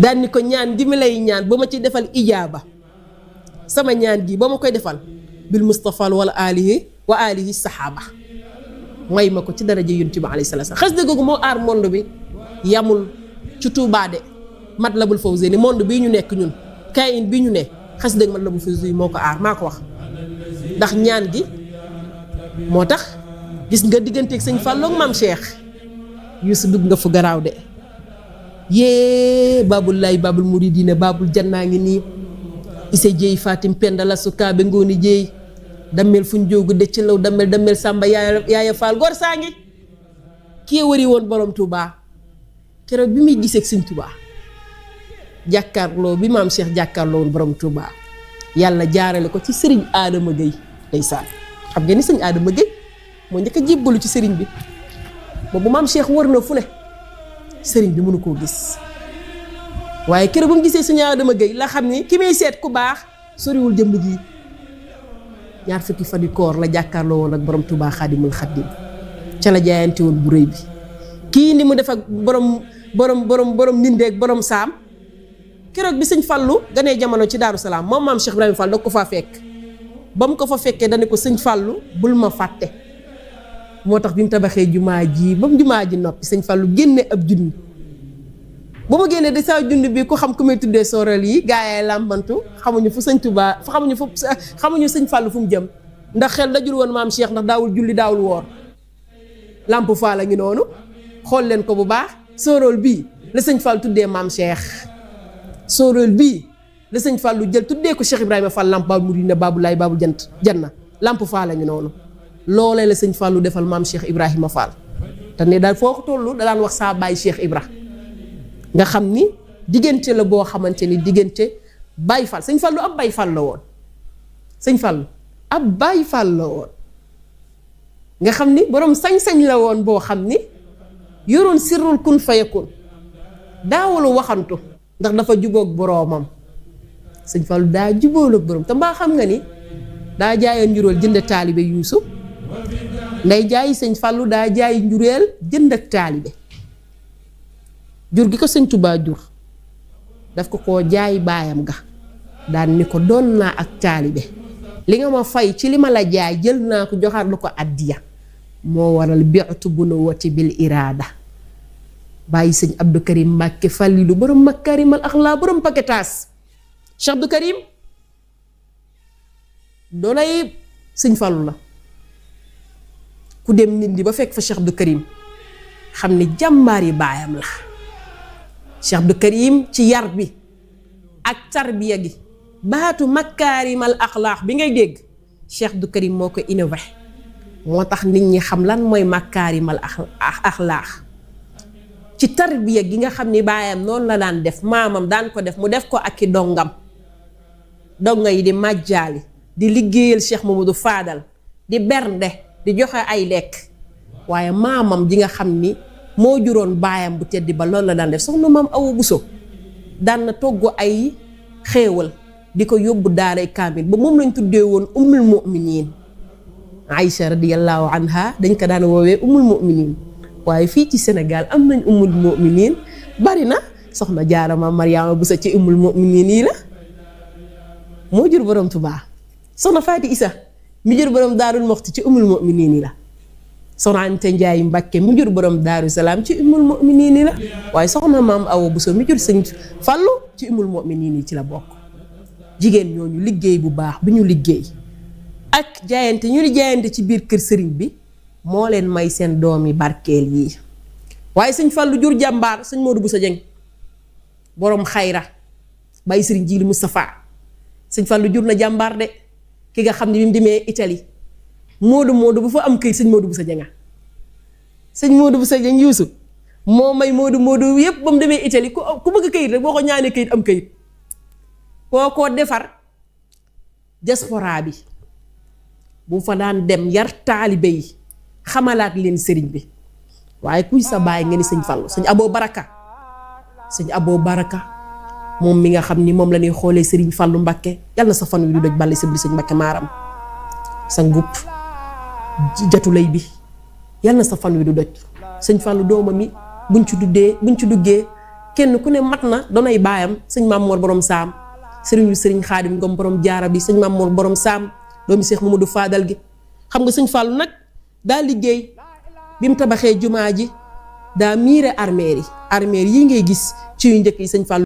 daan ni ko ñaan gi mi lay ñaan ba ma ci defal ijaaba sama ñaan gi ba ma koy defal bil Mustafa wala alihi saxaaba may ma ko ci daraja yonent bi alayhi salaam xasida googu moo aar monde bi yamul ci Tuubaa de Matlabul Fawzayni monde bii ñu nekk ñun kayin bi ñu ne xasida Matlabul Fawzayni moo ko aar maa ko wax ndax ñaan gi moo tax gis nga digganteeg sëñ Fallou ak maam Cheikh Youssou dugg nga fu garaaw de yée babul lay babul muridina babul jannaa ngi nii ise jéey Fatim Pendala su kaabe ngooni jéey dammel fuñ jóogu dëcc law dammel Samba yaaya Fall gor saa ngi kii wari woon borom Touba keroog bi muy gisee ak sëñ Touba jàkkaarloo bi maam Cheikh jàkkaarloo woon borom Touba yàlla jaarale ko ci sëriñ Adama Gueye ndeysaan xam ngeen ni sëñ Adama Gueye moo njëkk a jébbalu ci sëriñ bi boobu maam Cheikh wër na fu ne sëriñ bi mënu koo gis waaye keroog ba mu gisee sëñ Adama Gueye la xam ni ki may seet ku baax soriwul jëmb ji ñaar fukki fan yu koor la jàkkaarloo woon ak borom Touba Xaadimul Xaadim ca la jaayante woon bu rëy bi kii ni mu def ak borom nindeeg borom saam keroog bi sëñ Fallu ganee jamono ci Daaru Salaam moom maam Cheikh Ibrahima Fall da ko faa fekk ba mu ko fa fekkee dane ko sëñ Fallu bul ma fàtte moo tax bi mu tabaxee jumaa ji ba mu jumaa ji noppi sëñ Fallu génne ab junni ba mu génnee de saa junni bi ku xam ku may tuddee sorel yi gaa yaay làmbantu xamuñu fu sëñ Tuubaa xamuñu sëñ Fallu fu mu jëm ndax xel dajul woon maam Cheikh ndax daawul julli daawul woor Lamp Fall a ngi noonu xool leen ko bu baax sorol bii la sëñ Fall tuddee maam Cheikh sorol bii la sëñ Fallu jël tuddee ko Cheikh Ibrahima Fall lamp baabul muridina baabul laay baabul janna Lamp Fall a ngi noonu loolee la sëñ Fallu defal maam Cheikh Ibrahima Fall te ne daal foo ko tollu da daan wax saa baay Cheikh Ibra nga xam ni diggante la boo xamante ni diggante Baay Fall sëñ Fallu ab Baay Fall la woon sëñ Fallu ab Baay Fall la woon nga xam ni borom sañ-sañ la woon boo xam ni yoroon sirrul kun fayakun daawul waxantu ndax dafa jubóog boroomam sëñ Fallu daa jubóol ak boroom te mbaa xam nga ni daa jaayoon njuróol jënd ak taalibe Yuusu nday jaay sëñ Fallu daa jaay njureel jënd ak taalibe jur gi ko sëñ Tuubaa jur daf ko koo jaay baayam ga daan ni ko doon naa ak taalibe li nga ma fay ci li ma la jaay jël naa ko joxaat lu ko addiya moo waral bi'tu bunuwati bil iraada bàyyi sëñ Abdou Karim Mbàkke Fàllilu borom makaarimal axlaa borom paketaas Cheikh Abdou Karim doonay sëñ Fallu la ku dem nit di ba fekk fa Cheikh Abdou Karim xam ni jàmbaar yi baayam la Cheikh Abdou Karim ci yar bi ak tarbiya gi baatu makaarimal axlaax bi ngay dégg Cheikh Abdou Karim moo ko innové moo tax nit ñi xam lan mooy makaarimal axlaax ci tarbiya gi nga xam ni baayam noonu la daan def maamam daan ko def mu def ko ak i dongam donga yi di màjjaali di liggéeyal Cheikh Mamadou Fadal di bernde di joxe ay lekk waaye maamam ji nga xam ni moo juróon baayam bu teddi ba loolu la daan def soxna maam Awa Buso daan na togg ay xéewal di ko yóbbu daaray kaamil ba moom lañ tuddee woon ummul mu'miniin Aïcha radiyallahu anha dañ ko daan woowee ummul mu'miniin waaye fii ci Sénégal am nañ ummul mu'miniin bari na soxna Jaara Maam Mariama Buso ci ummul mu'miniin yi la moo jur borom Tuubaa soxna Faati Isa mi jur borom Daarul Muxti ci ummul mu'miniin yi la soxna Anta Njaay Mbàkke mi jur borom Daaru Salaam ci ummul mu'miniin yi la waaye soxna Maam Awa Buso mi jur sëñ Fallu ci ummul mu'miniin yi ci la bokk jigéen ñooñu liggéey bu baax bi ñu liggéey ak jaayante ñu di jaayante ci biir kër sëriñ bi moo leen may seen doomi barkeel yii waaye sëñ Fallu jur jàmbaar sëñ Modou Bousso Dieng borom xayra bàyyi sëriñ Jiili Moustapha sëñ Fallu jur na jàmbaar de ki nga xam ne bi mu demee Italie Moodu bu fa am këyit sëñ Modou Bousso Dieng sëñ Modou Bousso Dieng Yuusu moo may Moodu yépp ba mu demee Italie ku bëgg këyit rek boo ko ñaanee këyit am këyit koo koo defar diaspora bi bu fa daan dem yar taalibe yi xamalaat leen sëriñ bi waaye kuy sa baay nga ni sëñ Fallu sëñ Abo Baraka moom mi nga xam ni moom la ñuy xoolee sëriñ Fallu Mbakke yàlla na sa fan wi du doj bàlli sibli sëñ Mbakke maaram sa ngub jatulay bi yàlla na sa fan wi du doj sëñ Fallu doomam mi buñ ci duggee kenn ku ne mat na doonay baayam sëñ Maam Mor borom saam sëriñ Xaadim Ngom borom jaara bi sëñ Maam Mor borom saam doomi Cheikh Mamadou Fadal gi xam nga sëñ Fallou nag daa liggéey bi mu tabaxee jumaa ji daa miire armeer yi ngay gis ci yu njëkk yi sëñ Fallou